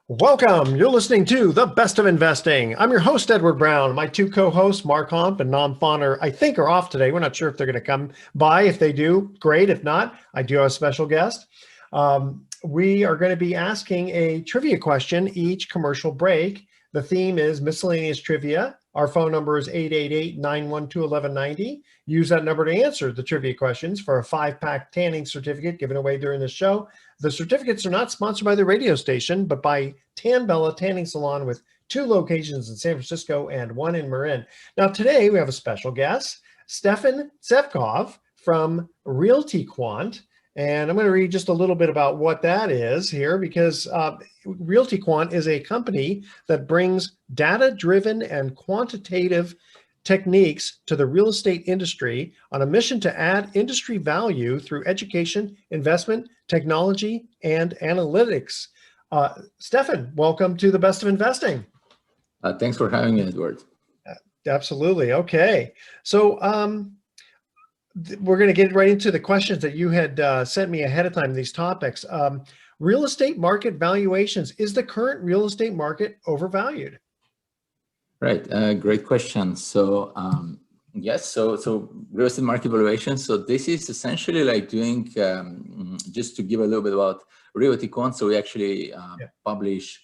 Welcome. You're listening to The Best of Investing. I'm your host, Edward Brown. My two co-hosts, Mark Homp and Nam Fon, I think are off today. We're not sure if they're going to come by. If they do, great. If not, I do have a special guest. We are going to be asking a trivia question each commercial break. The theme is miscellaneous trivia. Our phone number is 888-912-1190. Use that number to answer the trivia questions for a 5-pack tanning certificate given away during the show. The certificates are not sponsored by the radio station, but by Tan Bella Tanning Salon with 2 locations in San Francisco and 1 in Marin. Now, today we have a special guest, Stefan Tsvetkov from Realty Quant. And I'm going to read just a little bit about what that is here, because Realty Quant is a company that brings data-driven and quantitative techniques to the real estate industry on a mission to add industry value through education, investment, technology, and analytics. Stefan, welcome to The Best of Investing. Thanks for having me, Edward. Absolutely. Okay. So we're going to get right into the questions that you had sent me ahead of time, these topics. Real estate market valuations. Is the current real estate market overvalued? Right. Great question. So yes, so real estate market valuation. So this is essentially like doing, just to give a little bit about Realty Quant. So we actually publish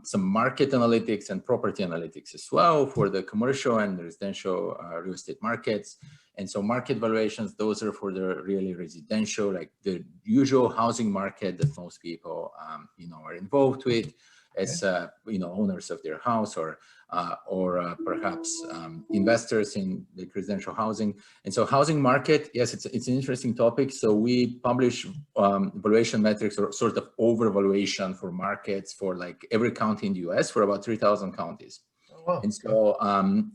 some market analytics and property analytics as well for the commercial and residential real estate markets. And so market valuations, those are for the really residential, like the usual housing market that most people, are involved with as, owners of their house or perhaps investors in the residential housing. And so housing market, yes, it's an interesting topic. So we publish valuation metrics or sort of overvaluation for markets for like every county in the US for about 3,000 counties. Wow. And so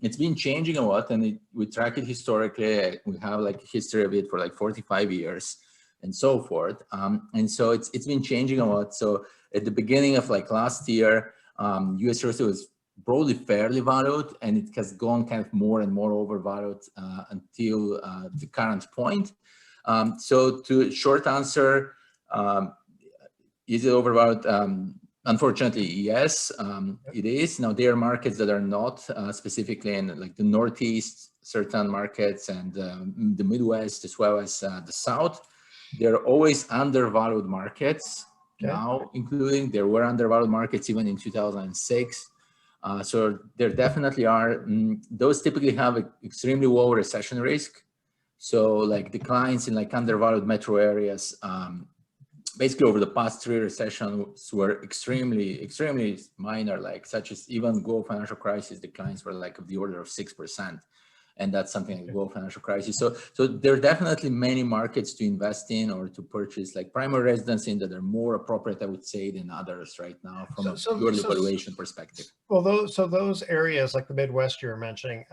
it's been changing a lot, and we track it historically. We have like a history of it for like 45 years and so forth. And so it's been changing a lot. So at the beginning of like last year, US real estate was broadly fairly valued, and it has gone kind of more and more overvalued until the current point. So to short answer, is it overvalued? Unfortunately, yes, it is. Now, there are markets that are not, specifically in like the Northeast, certain markets, and the Midwest, as well as the South. They're always undervalued markets now, including there were undervalued markets even in 2006. So there definitely are. Those typically have extremely low recession risk. So like declines in like undervalued metro areas, basically over the past 3 recessions were extremely minor, like such as even global financial crisis declines were like of the order of 6. And that's something like global financial crisis. So there are definitely many markets to invest in or to purchase like primary residence in that are more appropriate, I would say, than others right now from a purely valuation perspective. Well, those areas like the Midwest you were mentioning,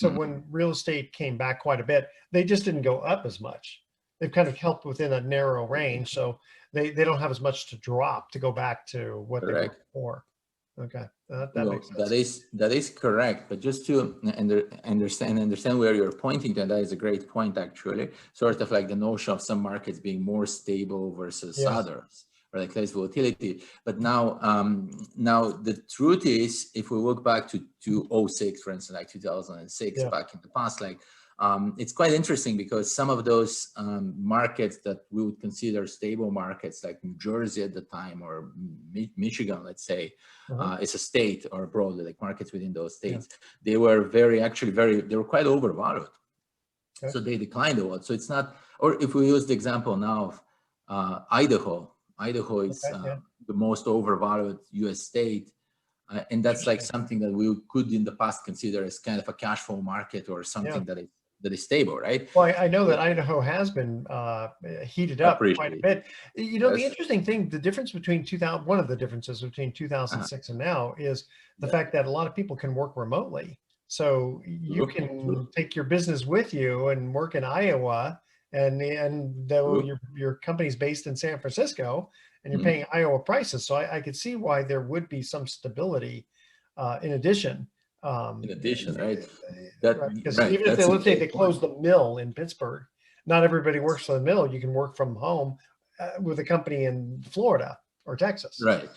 when real estate came back quite a bit, they just didn't go up as much. They've kind of helped within a narrow range, so they don't have as much to drop to go back to what they were before. Okay, that makes sense. That is correct, but just to understand where you're pointing to, and that is a great point actually, sort of like the notion of some markets being more stable versus others, or like less volatility. But now the truth is, if we look back to 2006, for instance, like 2006, back in the past, like it's quite interesting because some of those markets that we would consider stable markets, like New Jersey at the time, or Michigan, let's say, is a state, or broadly like markets within those states, they were they were quite overvalued. So they declined a lot. So it's not, or if we use the example now of Idaho is the most overvalued US state. And that's like something that we could in the past consider as kind of a cash flow market or something that is stable, right? Well, I know that Idaho has been heated up quite a bit. The interesting thing, the difference between one of the differences between 2006 and now is the fact that a lot of people can work remotely. So you can take your business with you and work in Iowa, and though your company's based in San Francisco and you're paying Iowa prices. So I could see why there would be some stability in addition. Right? Because even if let's say they close the mill in Pittsburgh, not everybody works for the mill. You can work from home with a company in Florida. or Texas. Right.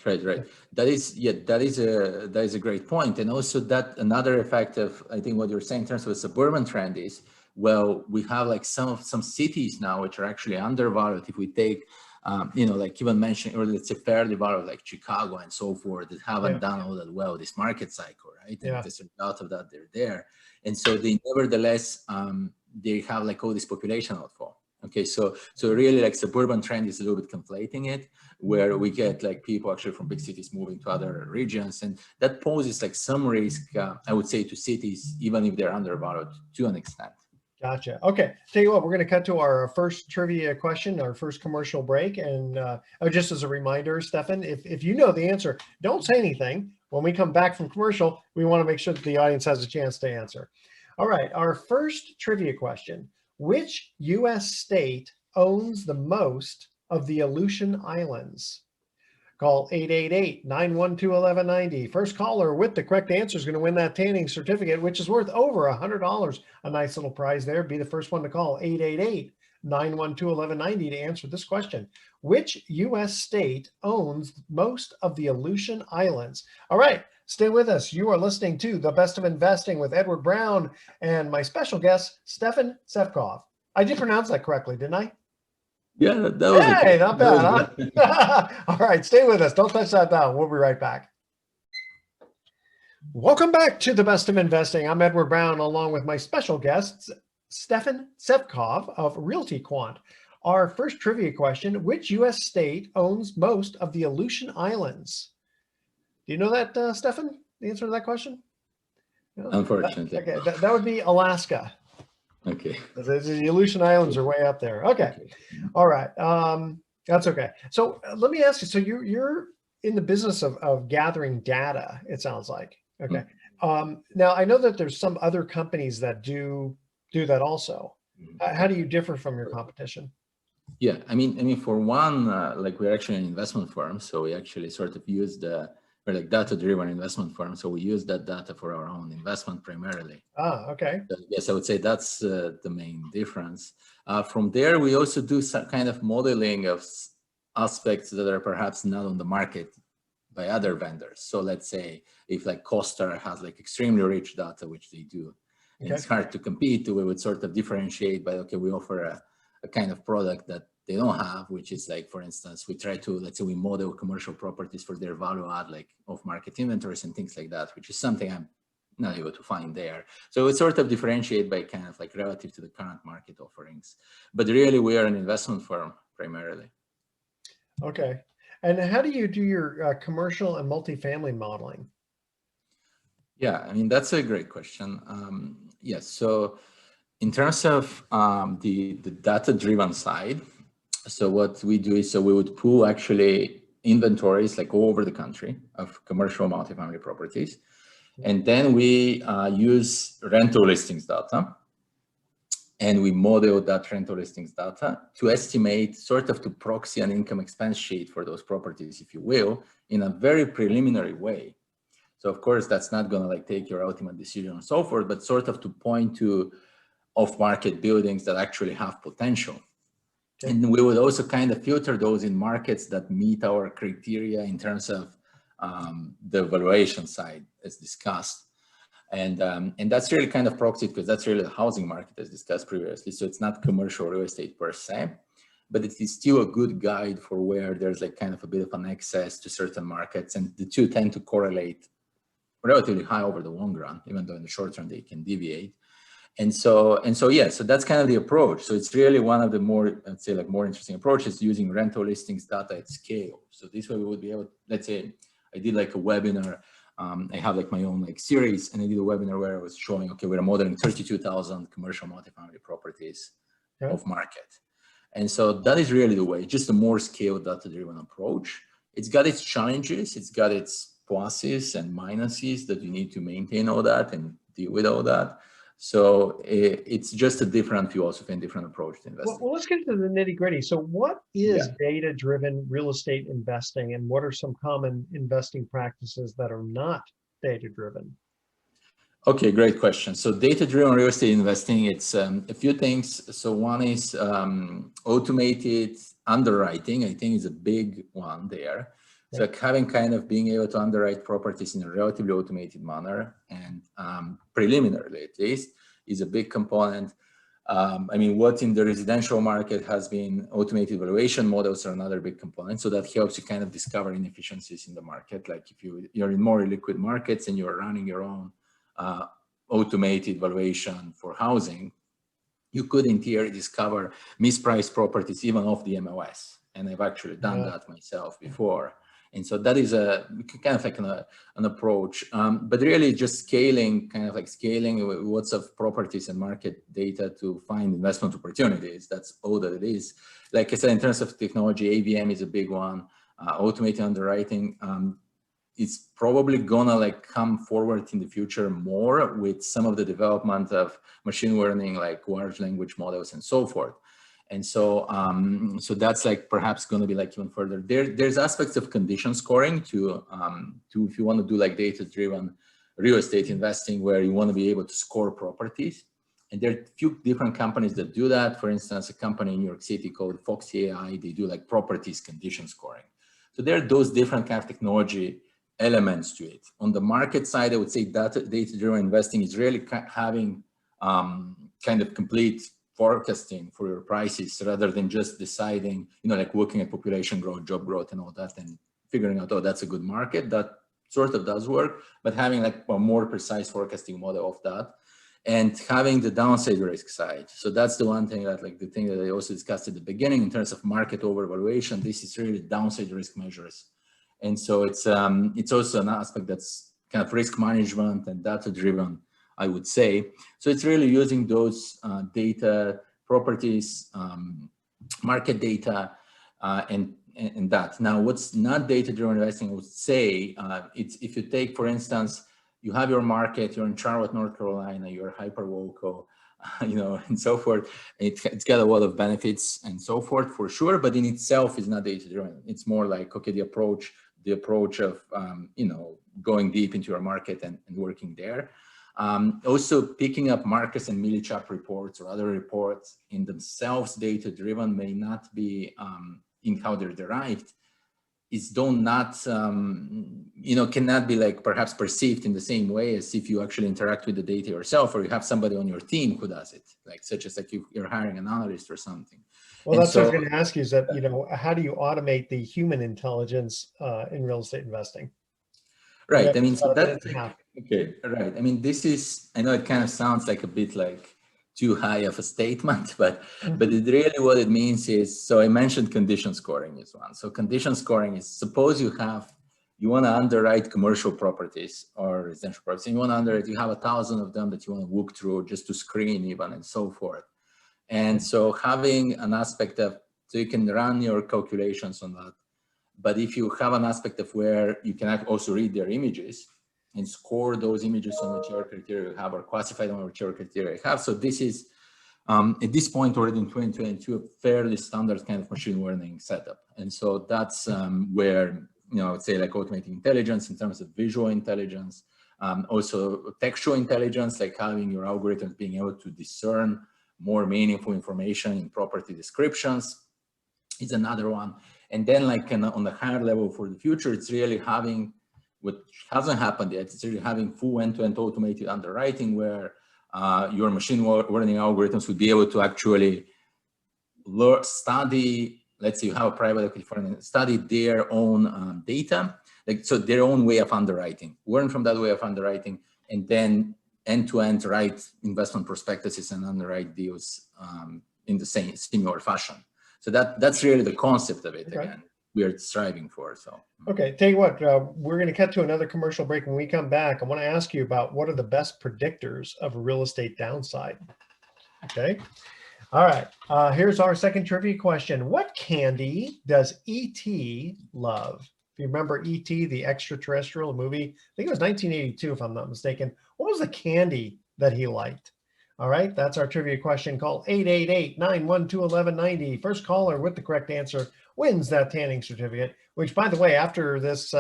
That is a great point. And also that another effect of, I think what you're saying in terms of a suburban trend is, well, we have like some cities now which are actually undervalued. If we take, like even mentioned, or let's say fairly valued, like Chicago and so forth, that haven't done all that well this market cycle, right? And as a result of that, they're there. And so they nevertheless, they have like all this population outfall. Okay, so really like suburban trend is a little bit conflating it, where we get like people actually from big cities moving to other regions, and that poses like some risk, I would say, to cities, even if they're undervalued to an extent. Gotcha. Okay, tell you what, we're going to cut to our first trivia question, our first commercial break, and just as a reminder, Stefan, if you know the answer, don't say anything. When we come back from commercial, we want to make sure that the audience has a chance to answer. All right, our first trivia question. Which U.S. state owns the most of the Aleutian Islands? Call 888-912-1190. First caller with the correct answer is going to win that tanning certificate, which is worth over $100. A nice little prize there. Be the first one to call 888-912-1190 to answer this question. Which U.S. state owns most of the Aleutian Islands? All right. Stay with us. You are listening to The Best of Investing with Edward Brown and my special guest, Stefan Tsvetkov. I did pronounce that correctly, didn't I? Yeah, that was okay. Not bad, huh? All right, stay with us. Don't touch that dial. We'll be right back. Welcome back to The Best of Investing. I'm Edward Brown, along with my special guests, Stefan Tsvetkov of Realty Quant. Our first trivia question, which U.S. state owns most of the Aleutian Islands? Do you know that, Stefan, the answer to that question? No? Unfortunately. Okay, that would be Alaska. Okay. The Aleutian Islands are way up there. Okay. All right. That's okay. So let me ask you, so you're in the business of gathering data, it sounds like. Okay. Now, I know that there's some other companies that do that also. How do you differ from your competition? Yeah, I mean, for one, like we're actually an investment firm, so we actually sort of use we're like data-driven investment firm, so we use that data for our own investment primarily. Ah, okay. So yes, I would say that's the main difference. From there, we also do some kind of modeling of aspects that are perhaps not on the market by other vendors. So let's say if like CoStar has like extremely rich data, which they do, and it's hard to compete, we would sort of differentiate by, okay, we offer a kind of product that they don't have, which is like, for instance, we try to, let's say we model commercial properties for their value add, like off-market inventories and things like that, which is something I'm not able to find there. So it's sort of differentiate by kind of like relative to the current market offerings. But really, we are an investment firm primarily. Okay. And how do you do your commercial and multifamily modeling? Yeah, I mean, that's a great question. Yes, so in terms of the data-driven side, so what we do is, so we would pool actually inventories like all over the country of commercial multifamily properties. And then we use rental listings data, and we model that rental listings data to estimate, sort of to proxy an income expense sheet for those properties, if you will, in a very preliminary way. So of course, that's not gonna like take your ultimate decision and so forth, but sort of to point to off-market buildings that actually have potential. Okay. And we would also kind of filter those in markets that meet our criteria in terms of the valuation side as discussed. And that's really kind of proxy because that's really the housing market as discussed previously. So it's not commercial real estate per se, but it is still a good guide for where there's like kind of a bit of an excess to certain markets. And the two tend to correlate relatively high over the long run, even though in the short term they can deviate. And so yeah, so that's kind of the approach. So it's really one of the more, let's say, like more interesting approaches, using rental listings data at scale. So this way we would be able, let's say I did like a webinar, I have like my own like series, and I did a webinar where I was showing, okay, we're modeling 32,000 commercial multifamily properties off market. And so that is really the way, just a more scaled data-driven approach. It's got its challenges, it's got its pluses and minuses that you need to maintain all that and deal with all that. So it's just a different philosophy and different approach to investing. Well, let's get into the nitty gritty. So what is data-driven real estate investing, and what are some common investing practices that are not data-driven? Okay, great question. So data-driven real estate investing, it's a few things. So one is automated underwriting, I think is a big one there. So like having kind of being able to underwrite properties in a relatively automated manner and preliminarily at least is a big component. I mean, what in the residential market has been automated valuation models are another big component. So that helps you kind of discover inefficiencies in the market. Like if you're in more liquid markets and you're running your own automated valuation for housing, you could in theory discover mispriced properties even off the MLS. And I've actually done that myself before. And so that is a kind of like an approach, but really just scaling, kind of like scaling lots of properties and market data to find investment opportunities. That's all that it is. Like I said, in terms of technology, AVM is a big one. Automated underwriting, it's probably gonna like come forward in the future more with some of the development of machine learning, like large language models and so forth. And so, so that's like perhaps going to be like even further. There's aspects of condition scoring to if you want to do like data-driven real estate investing, where you want to be able to score properties. And there are a few different companies that do that. For instance, a company in New York City called Foxy AI, they do like properties condition scoring. So there are those different kind of technology elements to it. On the market side, I would say that data-driven investing is really having kind of complete forecasting for your prices rather than just deciding, you know, like looking at population growth, job growth and all that and figuring out, oh, that's a good market. That sort of does work, but having like a more precise forecasting model of that and having the downside risk side. So that's the one thing that like the thing that I also discussed at the beginning in terms of market overvaluation, this is really downside risk measures. And so it's also an aspect that's kind of risk management and data driven, I would say. So it's really using those data properties, market data, and that. Now, what's not data-driven investing, I would say, it's if you take, for instance, you have your market, you're in Charlotte, North Carolina, you're hyper local, you know, and so forth. It's got a lot of benefits and so forth for sure, but in itself is not data-driven. It's more like, okay, the approach of, you know, going deep into your market and working there. Also picking up Marcus and Millichap reports or other reports in themselves data-driven may not be in how they're derived, is you know, cannot be like perhaps perceived in the same way as if you actually interact with the data yourself or you have somebody on your team who does it, like such as like you're hiring an analyst or something. Well, that's what I was going to ask you is that, you know, how do you automate the human intelligence in real estate investing? Right. I mean, so that's okay. Right. I mean, this is, I know it kind of sounds like a bit like too high of a statement, but it really what it means is, so I mentioned condition scoring is one. So condition scoring is, suppose you want to underwrite commercial properties or residential properties, and you want to underwrite, you have 1,000 of them that you want to look through just to screen even and so forth. And so having an aspect of, so you can run your calculations on that. But if you have an aspect of where you can also read their images and score those images on whichever criteria you have or classify them on whichever criteria you have. So this is, at this point already in 2022, a fairly standard kind of machine learning setup. And so that's where, you know, I would say like automating intelligence in terms of visual intelligence, also textual intelligence, like having your algorithms being able to discern more meaningful information in property descriptions is another one. And then like on the higher level for the future, it's really having, what hasn't happened yet, it's really having full end-to-end automated underwriting where your machine learning algorithms would be able to actually study, let's say you have a private equity firm, study their own data, like so their own way of underwriting, learn from that way of underwriting, and then end-to-end write investment prospectuses and underwrite deals in the same similar fashion. So that's really the concept of it. Okay. Again, we are striving for. So okay, tell you what, we're going to cut to another commercial break. When we come back, I want to ask you about what are the best predictors of a real estate downside. Okay, all right. Here's our second trivia question: what candy does E.T. love? If you remember E.T., the extraterrestrial movie, I think it was 1982, if I'm not mistaken. What was the candy that he liked? All right, that's our trivia question. Call 888-912-1190. First caller with the correct answer wins that tanning certificate, which, by the way, after this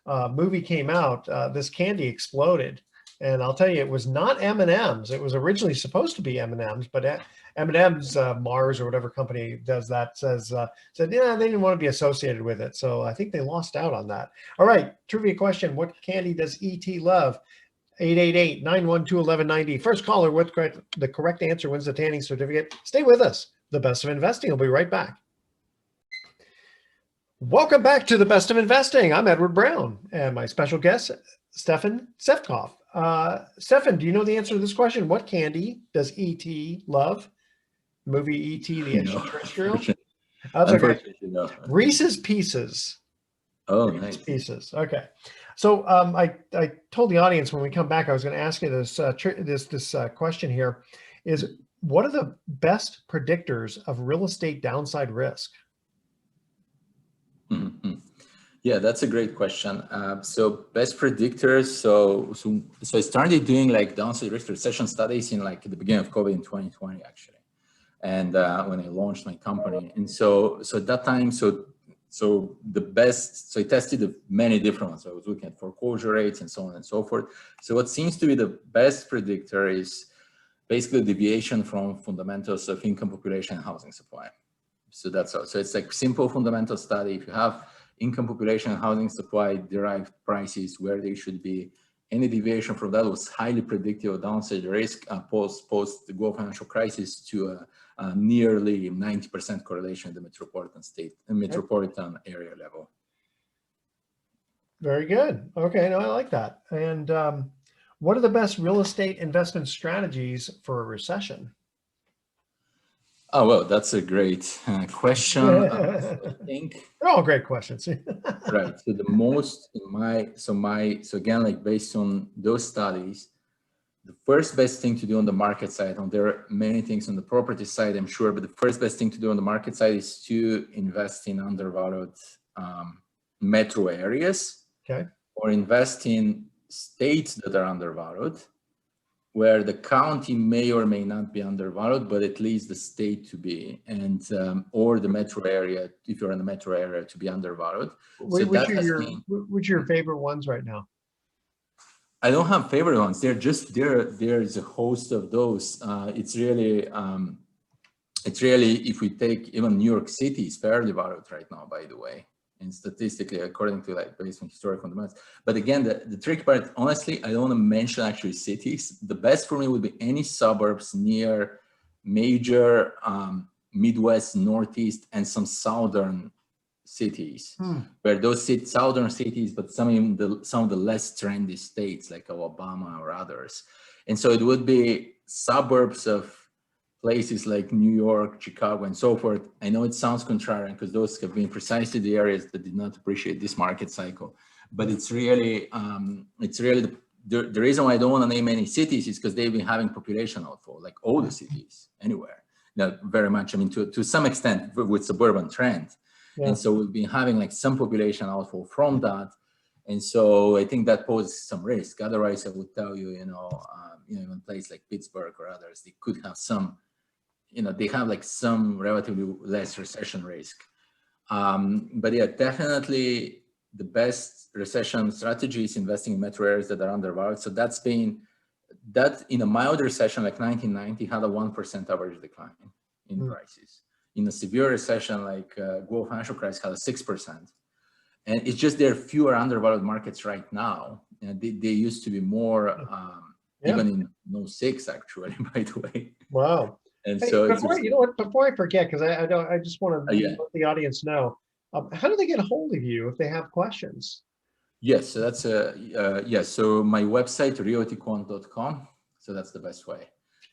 movie came out, this candy exploded. And I'll tell you, it was not M&M's. It was originally supposed to be M&M's, but M&M's, Mars or whatever company does that, said, yeah, they didn't want to be associated with it. So I think they lost out on that. All right, trivia question. What candy does E.T. love? 888-912-1190. First caller, what's correct? The correct answer wins the tanning certificate. Stay with us. The Best of Investing. We'll be right back. Welcome back to the Best of Investing. I'm Edward Brown, and my special guest, Stefan Tsvetkov. Stefan, do you know the answer to this question? What candy does E.T. love? Movie E.T. the Extraterrestrial? That's okay. No. Reese's Pieces. Oh, Reese's nice. Pieces. Okay. So I told the audience when we come back, I was going to ask you this question here is, what are the best predictors of real estate downside risk? Mm-hmm. Yeah, that's a great question. So best predictors. So I started doing like downside risk recession studies in like at the beginning of COVID in 2020, actually. And when I launched my company. And so at that time, so the best, so I tested many different ones. So I was looking at foreclosure rates and so on and so forth. So what seems to be the best predictor is basically deviation from fundamentals of income, population, and housing supply. So that's all. So it's like simple fundamental study. If you have income, population, and housing supply derived prices where they should be, any deviation from that was highly predictive of downside risk post the global financial crisis to nearly 90% correlation in the metropolitan area level. Very good. Okay, no, I like that. And what are the best real estate investment strategies for a recession? Oh, well, that's a great question. So I think they're all great questions. Right. So the most so again, like based on those studies, the first best thing to do on the market side, and there are many things on the property side, I'm sure, but the first best thing to do on the market side is to invest in undervalued metro areas, okay, or invest in states that are undervalued, where the county may or may not be undervalued, but at least the state to be, and or the metro area, if you're in the metro area, to be undervalued. Which are your favorite ones right now? I don't have favorite ones. They're just there's a host of those. It's really if we take even New York City is fairly valued right now, by the way, and statistically according to like based on historical fundamentals. But again, the tricky part, honestly, I don't want to mention actually cities. The best for me would be any suburbs near major Midwest, Northeast, and some southern cities, where those southern cities, but some of the less trendy states like Alabama or others. And so it would be suburbs of places like New York, Chicago, and so forth. I know it sounds contrarian because those have been precisely the areas that did not appreciate this market cycle. But it's really the reason why I don't want to name any cities is because they've been having population outflow, like all the cities anywhere. Not very much. I mean, to some extent with suburban trend. Yeah. And so we've been having like some population outflow from that. And so I think that poses some risk. Otherwise, I would tell you, in a place like Pittsburgh or others, they could have some, they have like some relatively less recession risk. But yeah, definitely the best recession strategy is investing in metro areas that are undervalued. So that in a mild recession like 1990 had a 1% average decline in prices. In a severe recession like global financial crisis had a 6%. And it's just there are fewer undervalued markets right now. And they used to be more, even in 06 actually, by the way. Wow. And hey, so before I forget, because I just want to let the audience know, how do they get a hold of you if they have questions? Yes, so that's so my website, realtyquant.com. So that's the best way.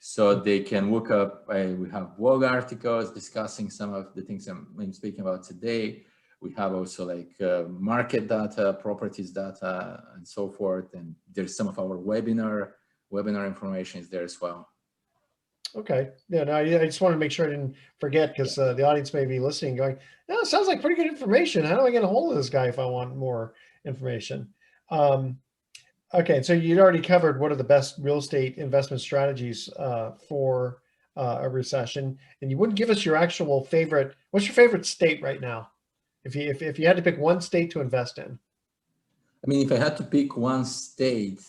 So they can look up, we have blog articles discussing some of the things I'm speaking about today. We have also like market data, properties data, and so forth. And there's some of our webinar information is there as well. Okay. Yeah, no, I just want to make sure I didn't forget, because the audience may be listening going, no, it sounds like pretty good information. How do I get a hold of this guy if I want more information? Okay, so you'd already covered what are the best real estate investment strategies for a recession, and you wouldn't give us your actual favorite. What's your favorite state right now? If you had to pick one state to invest in. I mean, if I had to pick one state,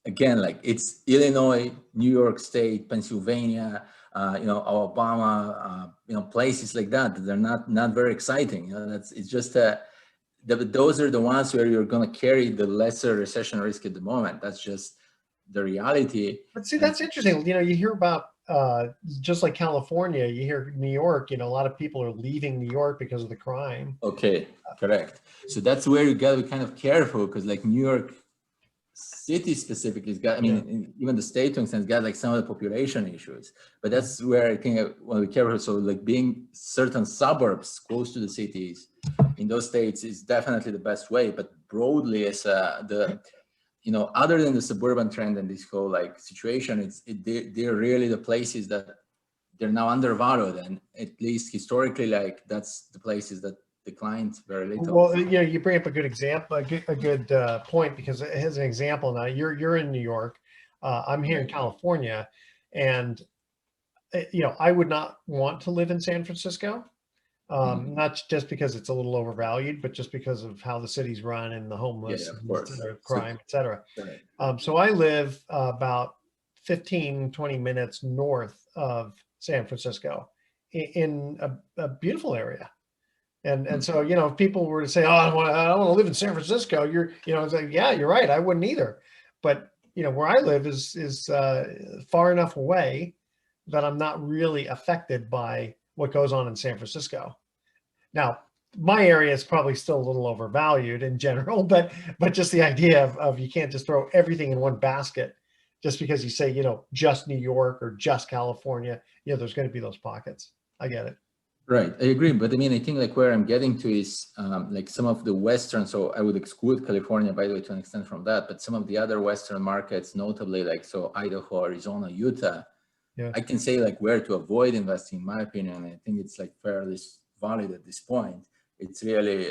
again, like it's Illinois, New York State, Pennsylvania, Alabama, places like that they're not very exciting. It's just those are the ones where you're going to carry the lesser recession risk at the moment. That's just the reality. But see, that's interesting. You hear about just like California, you hear New York, a lot of people are leaving New York because of the crime. Okay, correct. So that's where you got to be kind of careful, because like New York City specifically has got, even the state to an extent, got like some of the population issues. But that's where I think I want to be careful. So like being certain suburbs close to the cities in those states is definitely the best way. But broadly, as other than the suburban trend and this whole like situation, they're really the places that they're now undervalued, and at least historically, like that's the places that declined very little. Well, you bring up a good example, a good point, because as an example, now you're in New York, I'm here in California, and I would not want to live in San Francisco. Not just because it's a little overvalued, but just because of how the city's run and the homeless, crime, et cetera. So I live about 15, 20 minutes north of San Francisco in a beautiful area. And so, if people were to say, oh, I don't want to live in San Francisco, it's like, yeah, you're right. I wouldn't either. But, where I live is far enough away that I'm not really affected by what goes on in San Francisco. Now, my area is probably still a little overvalued in general, but just the idea of you can't just throw everything in one basket just because you say, just New York or just California, there's going to be those pockets. I get it. Right, I agree. But I think like where I'm getting to is like some of the Western, so I would exclude California, by the way, to an extent from that, but some of the other Western markets, notably like, so Idaho, Arizona, Utah, I can say like where to avoid investing, in my opinion. I think it's like fairly valid at this point. It's really,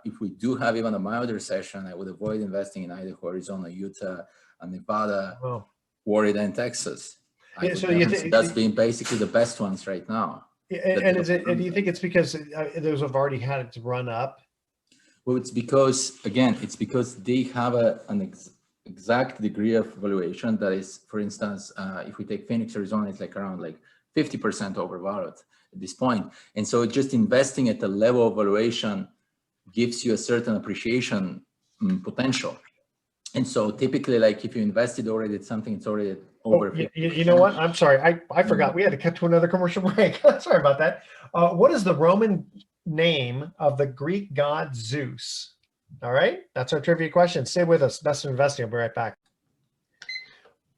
if we do have even a mild recession, I would avoid investing in Idaho, Arizona, Utah, and Nevada, Florida, and Texas. So that's been basically the best ones right now. And do you think it's because those have already had it to run up? Well, it's because they have an exact degree of valuation that is, for instance, if we take Phoenix, Arizona, it's like around like 50% overvalued at this point. And so just investing at the level of valuation gives you a certain appreciation potential. And so typically, like if you invested already at something, it's already over. You know what? I'm sorry. I forgot. We had to cut to another commercial break. Sorry about that. What is the Roman name of the Greek god Zeus? All right. That's our trivia question. Stay with us. Best of Investing. I'll be right back.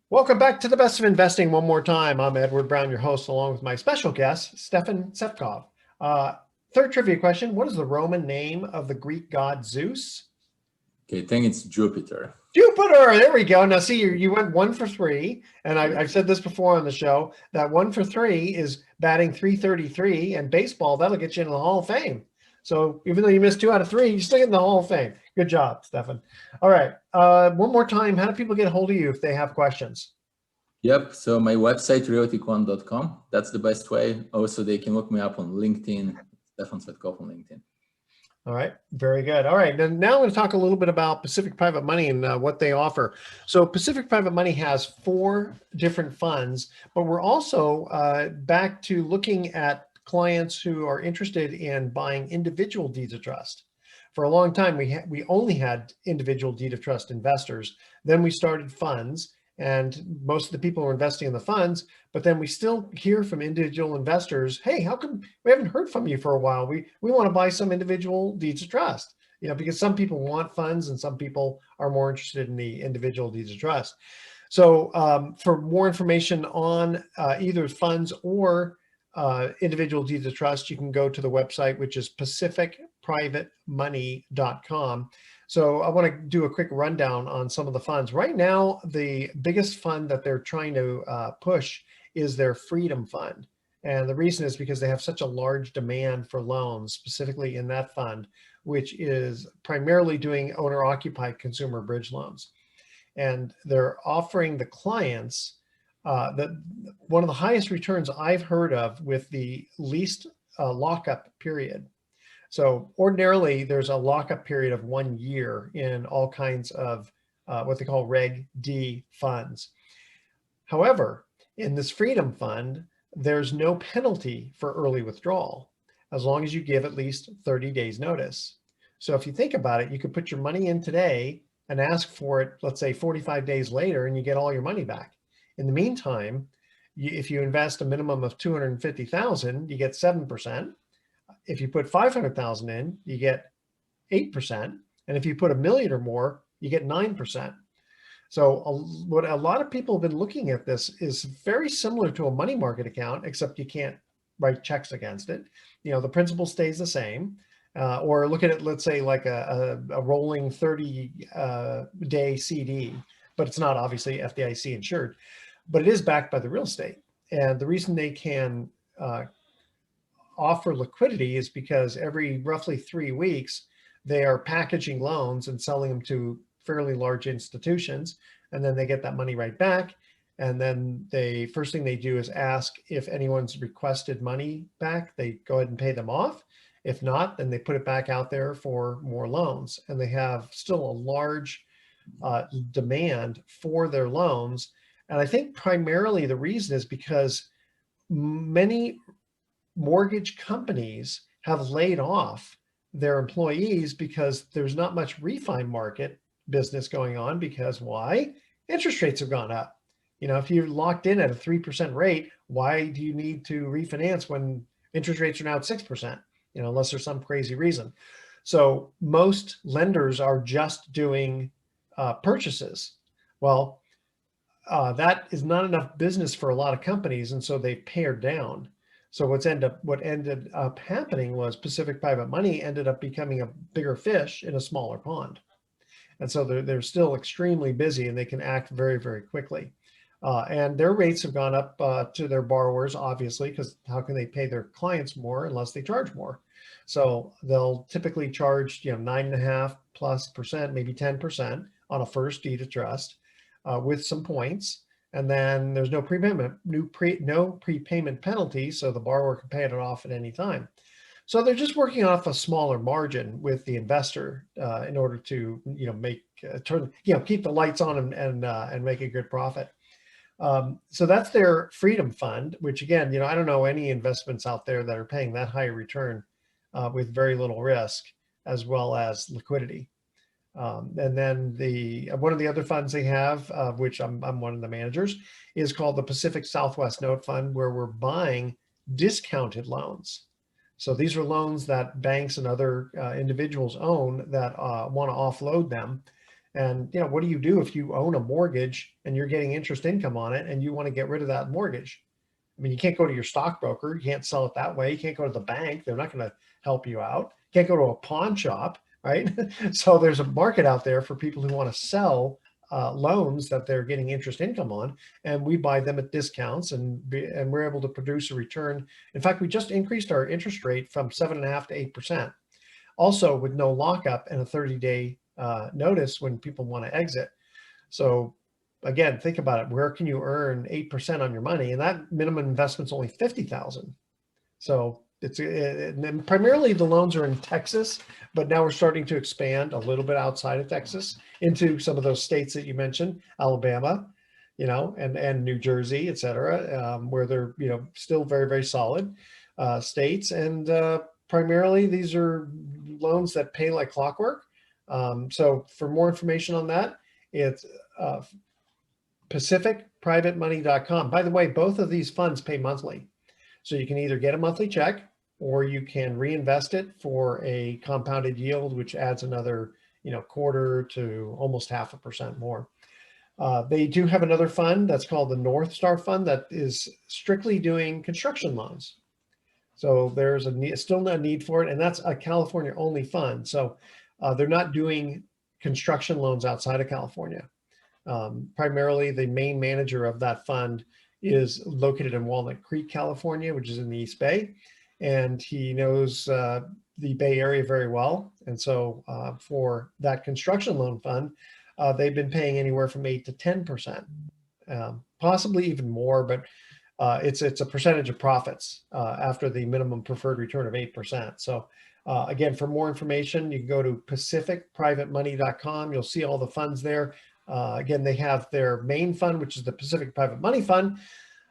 Welcome back to the Best of Investing one more time. I'm Edward Brown, your host, along with my special guest, Stefan Tsvetkov. Third trivia question. What is the Roman name of the Greek god Zeus? Okay, I think it's Jupiter. Jupiter, there we go. Now, see, you went 1 for 3, and I've said this before on the show, that 1 for 3 is batting .333, and baseball, that'll get you into the Hall of Fame. So even though you missed 2 out of 3, you still get in the Hall of Fame. Good job, Stefan. All right, one more time, how do people get a hold of you if they have questions? Yep, so my website, realtyquant.com, that's the best way. Also, they can look me up on LinkedIn, Stefan Tsvetkov on LinkedIn. All right, very good. All right, then now I'm going to talk a little bit about Pacific Private Money and what they offer. So Pacific Private Money has 4 different funds, but we're also back to looking at clients who are interested in buying individual deeds of trust. For a long time, we only had individual deed of trust investors. Then we started funds, and most of the people are investing in the funds, but then we still hear from individual investors, hey, how come we haven't heard from you for a while? We want to buy some individual deeds of trust, because some people want funds and some people are more interested in the individual deeds of trust. So for more information on either funds or individual deeds of trust, you can go to the website, which is pacificprivatemoney.com. So I want to do a quick rundown on some of the funds. Right now, the biggest fund that they're trying to push is their Freedom Fund. And the reason is because they have such a large demand for loans, specifically in that fund, which is primarily doing owner-occupied consumer bridge loans. And they're offering the clients one of the highest returns I've heard of with the least lockup period. So ordinarily, there's a lockup period of 1 year in all kinds of what they call Reg D funds. However, in this Freedom Fund, there's no penalty for early withdrawal as long as you give at least 30 days notice. So if you think about it, you could put your money in today and ask for it, let's say 45 days later, and you get all your money back. In the meantime, if you invest a minimum of 250,000, you get 7%. If you put 500,000 in, you get 8%. And if you put $1 million or more, you get 9%. So what a lot of people have been looking at this is very similar to a money market account, except you can't write checks against it. You know, the principal stays the same. Or look at it, let's say like a rolling 30-day CD, but it's not obviously FDIC insured, but it is backed by the real estate. And the reason they can offer liquidity is because every roughly 3 weeks, they are packaging loans and selling them to fairly large institutions, and then they get that money right back. And then first thing they do is ask if anyone's requested money back, they go ahead and pay them off. If not, then they put it back out there for more loans. And they have still a large demand for their loans. And I think primarily the reason is because many mortgage companies have laid off their employees because there's not much refi market business going on. Because why? Interest rates have gone up. You know, if you're locked in at a 3% rate, why do you need to refinance when interest rates are now at 6%? You know, unless there's some crazy reason. So most lenders are just doing purchases. Well, that is not enough business for a lot of companies, and so they pared down. So what ended up happening was Pacific Private Money ended up becoming a bigger fish in a smaller pond. And so they're still extremely busy, and they can act very, very quickly. And their rates have gone up to their borrowers, obviously, because how can they pay their clients more unless they charge more? So they'll typically charge, 9.5+%, maybe 10% on a first deed of trust with some points. And then there's no prepayment penalty, so the borrower can pay it off at any time. So they're just working off a smaller margin with the investor in order to, keep the lights on and make a good profit. So that's their Freedom Fund, which again, I don't know any investments out there that are paying that high return with very little risk as well as liquidity. And then one of the other funds they have, which I'm one of the managers, is called the Pacific Southwest Note Fund, where we're buying discounted loans. So these are loans that banks and other individuals own that want to offload them. And what do you do if you own a mortgage and you're getting interest income on it and you want to get rid of that mortgage? I mean, you can't go to your stockbroker. You can't sell it that way. You can't go to the bank. They're not going to help you out. You can't go to a pawn shop, right? So there's a market out there for people who want to sell loans that they're getting interest income on, and we buy them at discounts, and we're able to produce a return. In fact, we just increased our interest rate from 7.5% to 8%, also with no lockup and a 30-day notice when people want to exit. So again, think about it. Where can you earn 8% on your money? And that minimum investment's only $50,000. So and primarily the loans are in Texas, but now we're starting to expand a little bit outside of Texas into some of those states that you mentioned, Alabama, and New Jersey, et cetera, where they're, still very, very solid states. And primarily these are loans that pay like clockwork. So for more information on that, it's pacificprivatemoney.com. By the way, both of these funds pay monthly. So you can either get a monthly check or you can reinvest it for a compounded yield, which adds another, quarter to almost 0.5% more. They do have another fund that's called the North Star Fund that is strictly doing construction loans. So there's still a need for it, and that's a California only fund. So they're not doing construction loans outside of California. Primarily, the main manager of that fund is located in Walnut Creek, California, which is in the East Bay. And he knows the Bay Area very well. And so for that construction loan fund, they've been paying anywhere from 8 to 10%, possibly even more, but it's a percentage of profits after the minimum preferred return of 8%. So again, for more information, you can go to pacificprivatemoney.com. You'll see all the funds there. Again, they have their main fund, which is the Pacific Private Money Fund.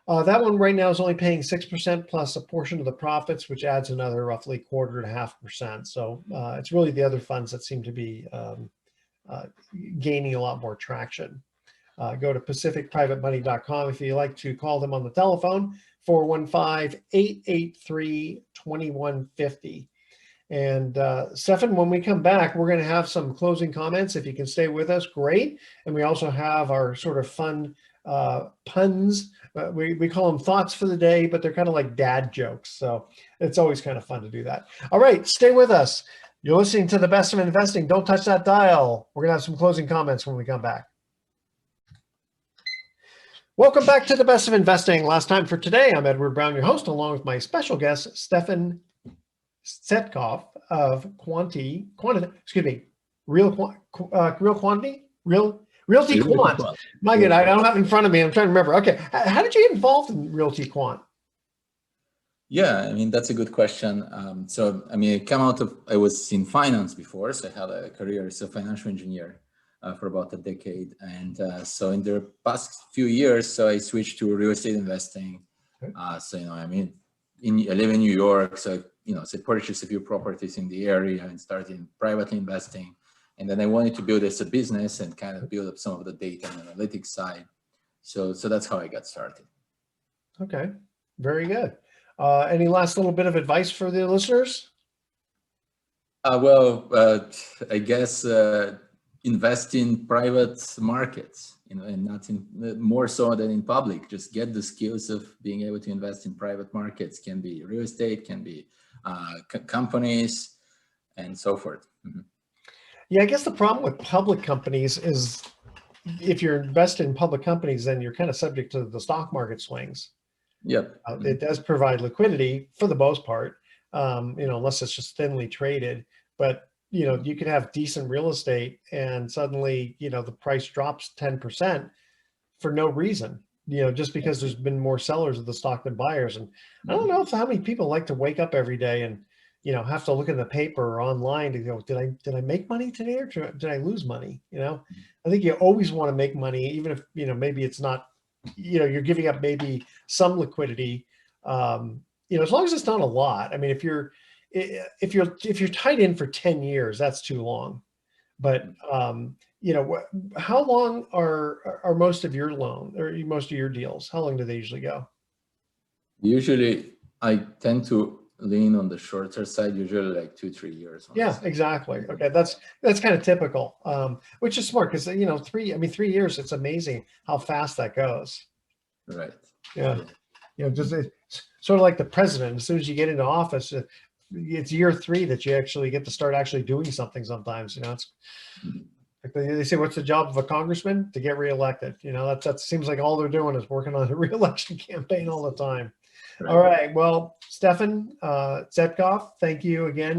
That one right now is only paying 6% plus a portion of the profits, which adds another roughly 1.25%. So it's really the other funds that seem to be gaining a lot more traction. Go to pacificprivatemoney.com if you like to call them on the telephone, 415-883-2150. And Stefan, when we come back, we're going to have some closing comments. If you can stay with us, great. And we also have our sort of fun puns. We call them thoughts for the day, but they're kind of like dad jokes. So it's always kind of fun to do that. All right, stay with us. You're listening to The Best of Investing. Don't touch that dial. We're going to have some closing comments when we come back. Welcome back to The Best of Investing. Last time for today, I'm Edward Brown, your host, along with my special guest, Stefan Tsvetkov of Realty Quant. My God, I don't have it in front of me. I'm trying to remember. Okay, how did you get involved in Realty Quant? Yeah, I mean, that's a good question. So, I mean, I was in finance before, so I had a career as a financial engineer for about a decade. And so in the past few years, so I switched to real estate investing. Okay. So, I mean, I live in New York, so, so I purchased a few properties in the area and started privately investing. And then I wanted to build this a business and kind of build up some of the data and analytics side. So that's how I got started. Okay, very good. Any last little bit of advice for the listeners? I guess invest in private markets, and not in more so than in public. Just get the skills of being able to invest in private markets. Can be real estate, can be companies, and so forth. Mm-hmm. Yeah, I guess the problem with public companies is if you're invested in public companies, then you're kind of subject to the stock market swings. Yep. It does provide liquidity for the most part, unless it's just thinly traded. But, you could have decent real estate and suddenly, the price drops 10% for no reason, just because there's been more sellers of the stock than buyers. And I don't know how many people like to wake up every day and, have to look in the paper or online to go, did I make money today or did I lose money? I think you always want to make money, even if, maybe it's not, you're giving up maybe some liquidity, as long as it's not a lot. I mean, if you're tied in for 10 years, that's too long. But, how long are most of your loan or most of your deals? How long do they usually go? Usually I tend to lean on the shorter side, usually like 2-3 years. Yeah, exactly. Okay. That's kind of typical, which is smart because, 3 years, it's amazing how fast that goes. Right. Yeah. Just it's sort of like the president. As soon as you get into office, it's year 3 that you actually get to start actually doing something sometimes, it's like they say, what's the job of a congressman? To get reelected. That seems like all they're doing is working on a reelection campaign all the time. Right. All right. Well, Stefan Tsvetkov, thank you again.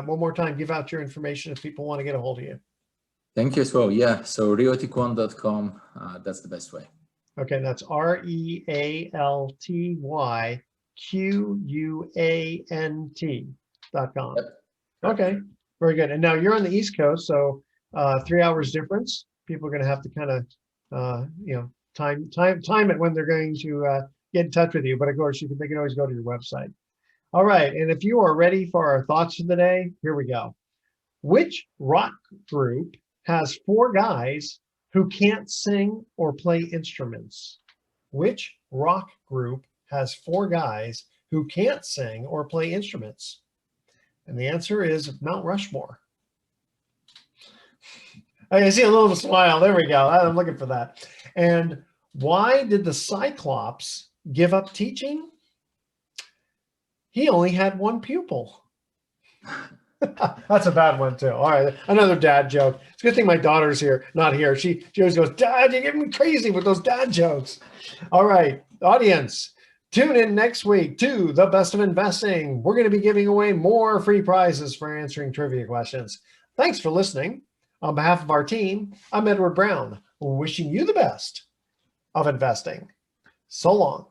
One more time, give out your information if people want to get a hold of you. Thank you as well. Yeah. So realtyquant.com, that's the best way. Okay. That's REALTYQUANT.com. Yep. Okay. Very good. And now you're on the East Coast, so 3 hours difference. People are going to have to kind of, time it when they're going to get in touch with you. But of course, they can always go to your website. All right. And if you are ready for our thoughts for the day, here we go. Which rock group has 4 guys who can't sing or play instruments? Which rock group has 4 guys who can't sing or play instruments? And the answer is Mount Rushmore. I see a little smile. There we go. I'm looking for that. And why did the Cyclops give up teaching? He only had 1 pupil. That's a bad one too. All right, another dad joke. It's a good thing my daughter's here, not here. She always goes, Dad, you're getting me crazy with those dad jokes. All right, audience, tune in next week to The Best of Investing. We're going to be giving away more free prizes for answering trivia questions. Thanks for listening. On behalf of our team, I'm Edward Brown, wishing you the best of investing. So long.